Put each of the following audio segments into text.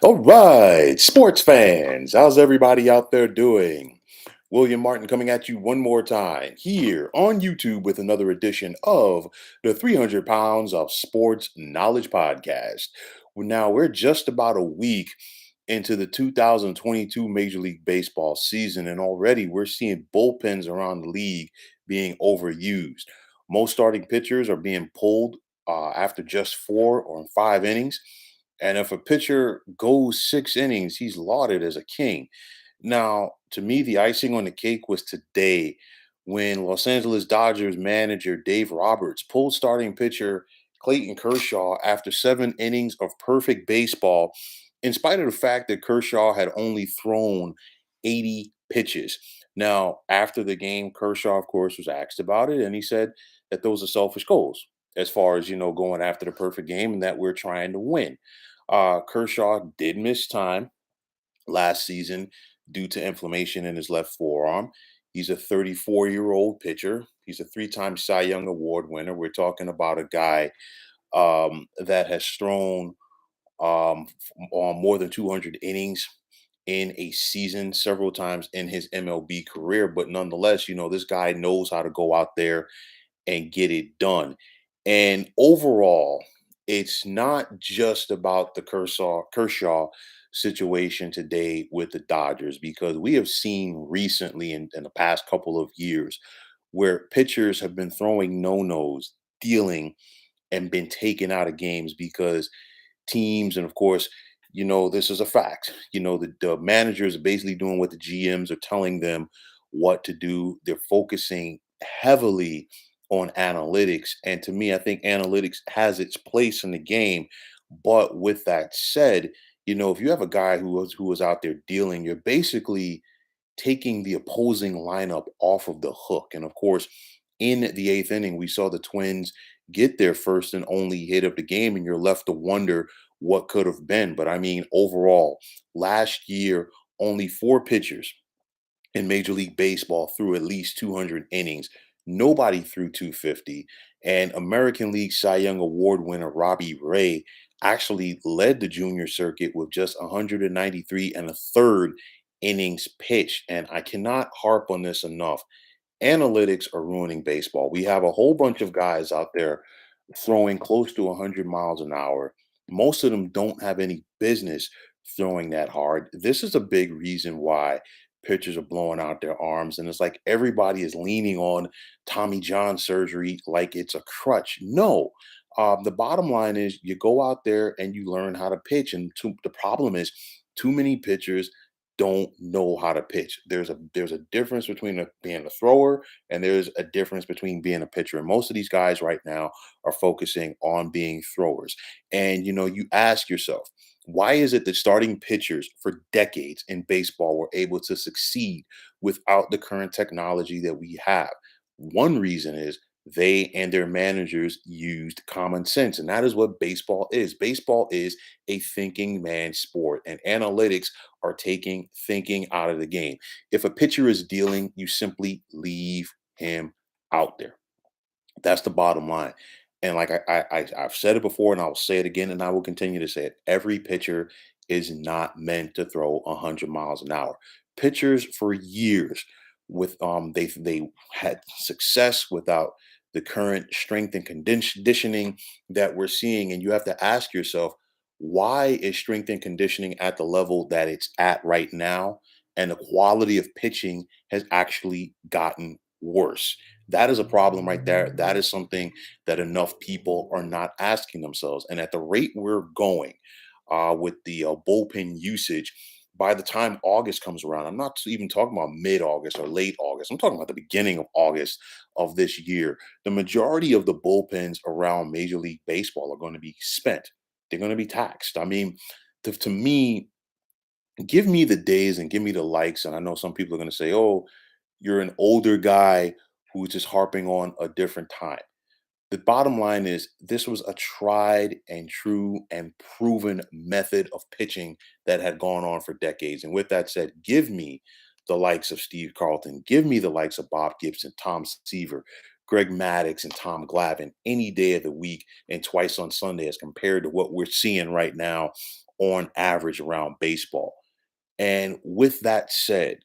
All right, sports fans, how's everybody out there doing? William Martin coming at you one more time here on YouTube with another edition of the 300 Pounds of Sports Knowledge Podcast. Now, we're just about a week into the 2022 Major League Baseball season, and already we're seeing bullpens around the league being overused. Most starting pitchers are being pulled after just 4 or 5 innings. And if a pitcher goes 6 innings, he's lauded as a king. Now, to me, the icing on the cake was today when Los Angeles Dodgers manager Dave Roberts pulled starting pitcher Clayton Kershaw after 7 innings of perfect baseball, in spite of the fact that Kershaw had only thrown 80 pitches. Now, after the game, Kershaw, of course, was asked about it, and he said that those are selfish goals as far as, going after the perfect game and that we're trying to win. Kershaw did miss time last season due to inflammation in his left forearm. He's a 34-year-old pitcher. He's a three-time Cy Young Award winner. We're talking about a guy that has thrown on more than 200 innings in a season several times in his MLB career. But nonetheless, this guy knows how to go out there and get it done. And overall, it's not just about the Kershaw situation today with the Dodgers, because we have seen recently in the past couple of years where pitchers have been throwing no-nos, dealing, and been taken out of games because teams, and of course, this is a fact. The managers are basically doing what the GMs are telling them what to do. They're focusing heavily on analytics. And to me, I think analytics has its place in the game. But with that said, if you have a guy who was out there dealing, you're basically taking the opposing lineup off of the hook. And of course, in the eighth inning, we saw the Twins get their first and only hit of the game, and you're left to wonder what could have been. But I mean, overall, last year, only four pitchers in Major League Baseball threw at least 200 innings. Nobody threw 250. And American League Cy Young Award winner Robbie Ray actually led the junior circuit with just 193 and a third innings pitched. And I cannot harp on this enough. Analytics are ruining baseball. We have a whole bunch of guys out there throwing close to 100 miles an hour. Most of them don't have any business throwing that hard. This is a big reason why pitchers are blowing out their arms. And it's like everybody is leaning on Tommy John surgery like it's a crutch. No. The bottom line is you go out there and you learn how to pitch. And the problem is too many pitchers don't know how to pitch. There's a difference between being a thrower, and there's a difference between being a pitcher. And most of these guys right now are focusing on being throwers. And you ask yourself, why is it that starting pitchers for decades in baseball were able to succeed without the current technology that we have? One reason is they and their managers used common sense. And that is what baseball is. Baseball is a thinking man sport, and analytics are taking thinking out of the game. If a pitcher is dealing, you simply leave him out there. That's the bottom line. And like I've said it before, and I will say it again, and I will continue to say it. Every pitcher is not meant to throw 100 miles an hour. Pitchers for years they had success without the current strength and conditioning that we're seeing. And you have to ask yourself, why is strength and conditioning at the level that it's at right now? And the quality of pitching has actually gotten worse. That is a problem right there. That is something that enough people are not asking themselves. And at the rate we're going with the bullpen usage, by the time August comes around, I'm not even talking about mid August or late August. I'm talking about the beginning of August of this year. The majority of the bullpens around Major League Baseball are going to be spent. They're going to be taxed. I mean, to me, give me the days and give me the likes. And I know some people are going to say, oh, you're an older guy who's just harping on a different time. The bottom line is this was a tried and true and proven method of pitching that had gone on for decades. And with that said, give me the likes of Steve Carlton, give me the likes of Bob Gibson, Tom Seaver, Greg Maddux, and Tom Glavine any day of the week and twice on Sunday as compared to what we're seeing right now on average around baseball. And with that said,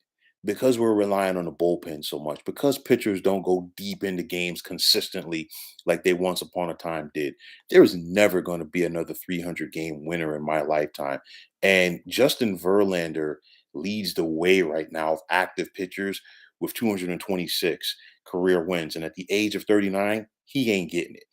because we're relying on the bullpen so much, because pitchers don't go deep into games consistently like they once upon a time did, there is never going to be another 300 game winner in my lifetime. And Justin Verlander leads the way right now of active pitchers with 226 career wins. And at the age of 39, he ain't getting it.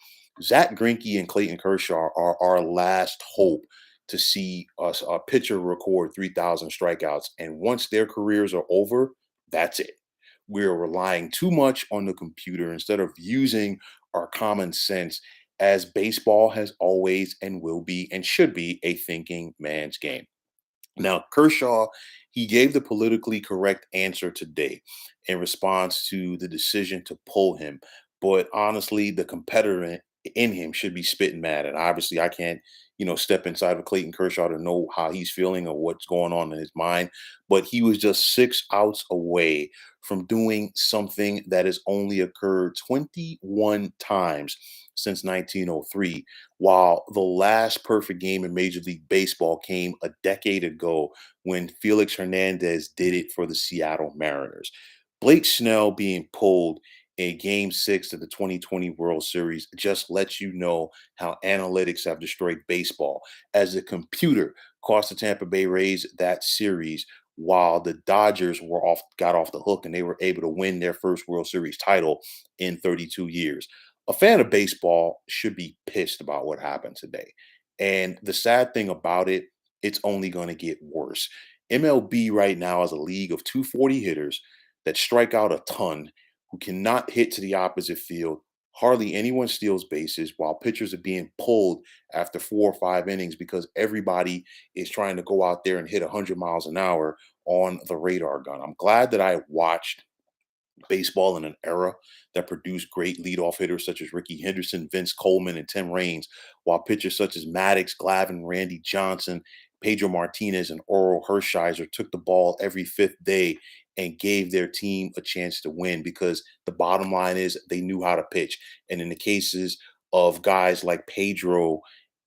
Zach Greinke and Clayton Kershaw are our last hope to see us a pitcher record 3,000 strikeouts. And once their careers are over, that's it. We're relying too much on the computer instead of using our common sense, as baseball has always and will be and should be a thinking man's game. Now, Kershaw, he gave the politically correct answer today in response to the decision to pull him. But honestly, the competitor in him should be spitting mad. And obviously, I can't, step inside of Clayton Kershaw to know how he's feeling or what's going on in his mind. But he was just 6 outs away from doing something that has only occurred 21 times since 1903, while the last perfect game in Major League Baseball came a decade ago when Felix Hernandez did it for the Seattle Mariners. Blake Snell being pulled in Game 6 of the 2020 World Series just lets you know how analytics have destroyed baseball, as the computer cost the Tampa Bay Rays that series while the Dodgers got off the hook and they were able to win their first World Series title in 32 years. A fan of baseball should be pissed about what happened today. And the sad thing about it, it's only going to get worse. MLB right now is a league of 240 hitters that strike out a ton, who cannot hit to the opposite field. Hardly anyone steals bases, while pitchers are being pulled after 4 or 5 innings because everybody is trying to go out there and hit 100 miles an hour on the radar gun. I'm glad that I watched baseball in an era that produced great leadoff hitters such as Ricky Henderson, Vince Coleman, and Tim Raines, while pitchers such as Maddox, Glavine, Randy Johnson, Pedro Martinez, and Oral Hershiser took the ball every fifth day and gave their team a chance to win, because the bottom line is they knew how to pitch. And in the cases of guys like Pedro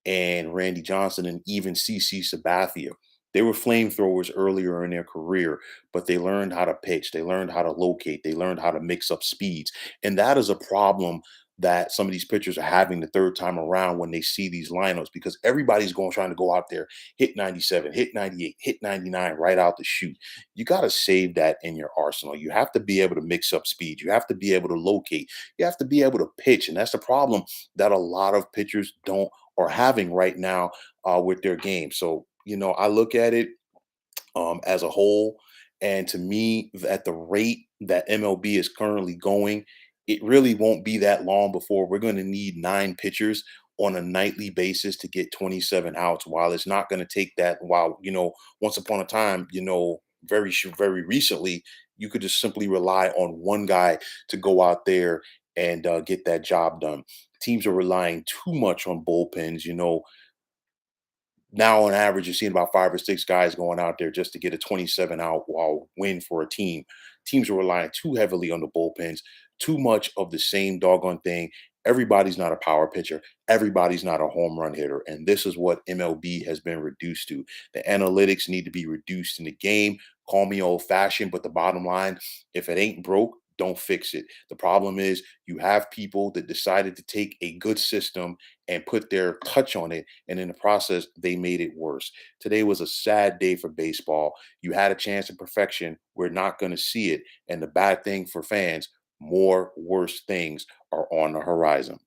and Randy Johnson and even CC Sabathia, they were flamethrowers earlier in their career, but they learned how to pitch. They learned how to locate. They learned how to mix up speeds. And that is a problem that some of these pitchers are having the third time around when they see these lineups, because everybody's going trying to go out there, hit 97, hit 98, hit 99 right out the chute. You got to save that in your arsenal. You have to be able to mix up speed. You have to be able to locate. You have to be able to pitch. And that's the problem that a lot of pitchers don't are having right now with their game. So, I look at it as a whole. And to me, at the rate that MLB is currently going, it really won't be that long before we're going to need 9 pitchers on a nightly basis to get 27 outs. While it's not going to take that, while, once upon a time, very recently, you could just simply rely on one guy to go out there and get that job done. Teams are relying too much on bullpens. Now on average you're seeing about 5 or 6 guys going out there just to get a 27 out while win for a team. Teams are relying too heavily on the bullpens, too much of the same doggone thing. Everybody's not a power pitcher, everybody's not a home run hitter, and this is what MLB has been reduced to. The analytics need to be reduced in the game. Call me old fashioned, but the bottom line, if it ain't broke, don't fix it. The problem is you have people that decided to take a good system and put their touch on it, and in the process, they made it worse. Today was a sad day for baseball. You had a chance at perfection. We're not going to see it. And the bad thing for fans, more worse things are on the horizon.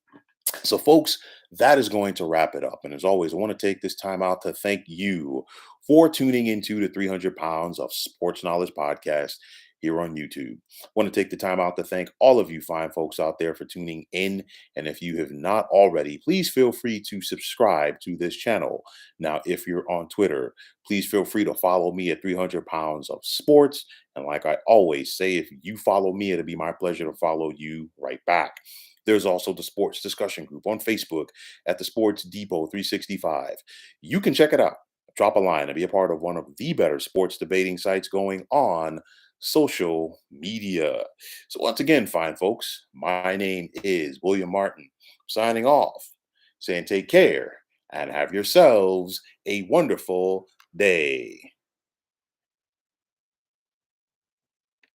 So, folks, that is going to wrap it up. And as always, I want to take this time out to thank you for tuning into the 300 Pounds of Sports Knowledge podcast here on YouTube. I want to take the time out to thank all of you fine folks out there for tuning in. And if you have not already, please feel free to subscribe to this channel. Now, if you're on Twitter, please feel free to follow me at 300 Pounds of Sports. And like I always say, if you follow me, it'll be my pleasure to follow you right back. There's also the sports discussion group on Facebook at the Sports Depot 365. You can check it out. Drop a line and be a part of one of the better sports debating sites going on social media. So once again, fine folks, my name is William Martin, signing off, saying take care and have yourselves a wonderful day.